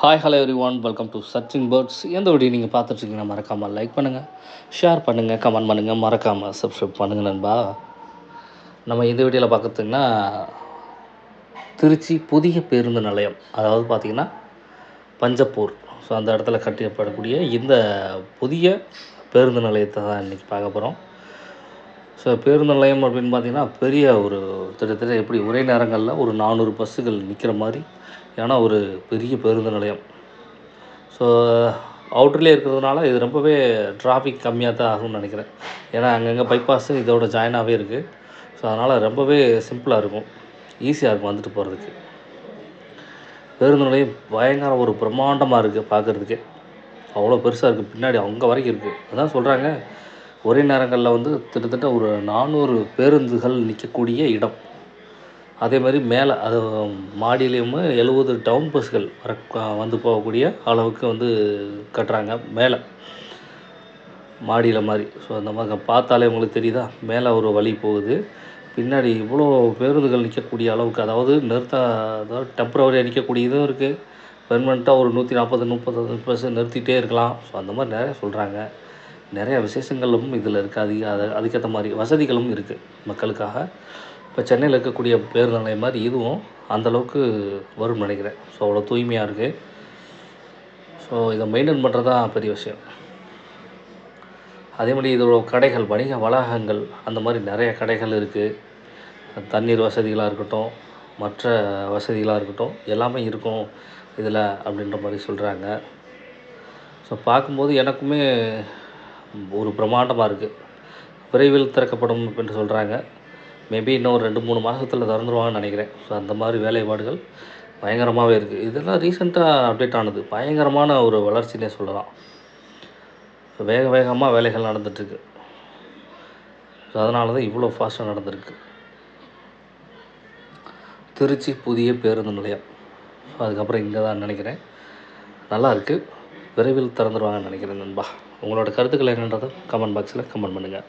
Hi hello every one, welcome to searching birds. எந்த video நீங்கள் பார்த்துட்ருக்கீங்கன்னா மறக்காமல் லைக் பண்ணுங்கள், ஷேர் பண்ணுங்கள், கமெண்ட் பண்ணுங்கள், மறக்காமல் சப்ஸ்கிரைப் பண்ணுங்கள் நண்பா. நம்ம இந்த வீடியோவில் பார்க்குறதுங்கன்னா திருச்சி புதிய பேருந்து நிலையம், அதாவது பார்த்திங்கன்னா பஞ்சப்பூர். ஸோ அந்த இடத்துல கட்டப்படக்கூடிய இந்த புதிய பேருந்து நிலையத்தை தான் இன்றைக்கி பார்க்க போகிறோம். ஸோ பேருந்து நிலையம் அப்படின்னு பார்த்திங்கன்னா பெரிய ஒரு கிட்டத்தட்ட எப்படி ஒரே நேரங்களில் ஒரு 400 பஸ்ஸுகள் நிற்கிற மாதிரி ஏன்னா ஒரு பெரிய பேருந்து நிலையம். ஸோ அவுட்டர்லேயே இருக்கிறதுனால இது ரொம்பவே டிராஃபிக் கம்மியாக தான் ஆகும்னு நினைக்கிறேன். ஏன்னா அங்கங்கே பைபாஸு இதோட ஜாயினாகவே இருக்குது. ஸோ அதனால் ரொம்பவே சிம்பிளாக இருக்கும், ஈஸியாக இருக்கும் வந்துட்டு போகிறதுக்கு. பேருந்து நிலையம் பயங்கர ஒரு பிரம்மாண்டமாக இருக்குது பார்க்குறதுக்கே, அவ்வளோ பெருசாக இருக்குது, பின்னாடி அங்கே வரைக்கும் இருக்குது. அதான் சொல்கிறாங்க ஒரே நேரங்களில் வந்து கிட்டத்தட்ட ஒரு 400 பேருந்துகள் நிற்கக்கூடிய இடம். அதே மாதிரி மேலே அது மாடியிலையும் 70 டவுன் பஸ்கள் வந்து போகக்கூடிய அளவுக்கு வந்து கட்டுறாங்க மேலே மாடியில் மாதிரி. ஸோ அந்த மாதிரி பார்த்தாலே உங்களுக்கு தெரியுதா, மேலே ஒரு வழி போகுது, பின்னாடி இவ்வளோ பேருந்துகள் நிற்கக்கூடிய அளவுக்கு. அதாவது அதாவது டெம்பரவரியாக நிற்கக்கூடிய இதுவும் இருக்குது, பெர்மனெண்ட்டாக ஒரு 140-130 பஸ் நிறுத்திகிட்டே இருக்கலாம். ஸோ அந்த மாதிரி நிறையா சொல்கிறாங்க. நிறையா விசேஷங்களும் இதில் இருக்குது. அதுக்கேற்ற மாதிரி வசதிகளும் இருக்குது மக்களுக்காக. இப்போ சென்னையில் இருக்கக்கூடிய பேருந்து நிலையம் மாதிரி இதுவும் அந்தளவுக்கு வரும்னு நினைக்கிறேன். ஸோ அவ்வளோ தூய்மையாக இருக்குது. ஸோ இதை மெயின்டைன் பண்ணுறது தான் பெரிய விஷயம். அதே மாதிரி இதோட கடைகள், வணிக வளாகங்கள், அந்த மாதிரி நிறைய கடைகள் இருக்குது. தண்ணீர் வசதிகளாக இருக்கட்டும், மற்ற வசதிகளாக இருக்கட்டும், எல்லாமே இருக்கும் இதில் அப்படின்ற மாதிரி சொல்கிறாங்க. ஸோ பார்க்கும்போது எனக்குமே ஒரு பிரம்மாண்டமாக இருக்குது. விரைவில் திறக்கப்படும் என்று சொல்கிறாங்க. மேபி இன்னும் ஒரு 2-3 மாதத்தில் திறந்துருவாங்கன்னு நினைக்கிறேன். ஸோ அந்த மாதிரி வேலைப்பாடுகள் பயங்கரமாகவே இருக்குது. இதெல்லாம் ரீசெண்டாக அப்டேட் ஆனது, பயங்கரமான ஒரு வளர்ச்சினே சொல்லலாம். வேக வேகமாக வேலைகள் நடந்துகிட்ருக்கு. ஸோ அதனால தான் இவ்வளோ ஃபாஸ்ட்டாக நடந்திருக்கு. திருச்சி புதிய பேருந்து நிலையம், ஸோ அதுக்கப்புறம் இங்கே தான் நினைக்கிறேன். நல்லா இருக்குது, விரைவில் திறந்துருவாங்கன்னு நினைக்கிறேன் நண்பா. உங்களோட கருத்துக்கள் என்னன்றதை கமெண்ட் பாக்ஸில் கமெண்ட் பண்ணுங்கள்.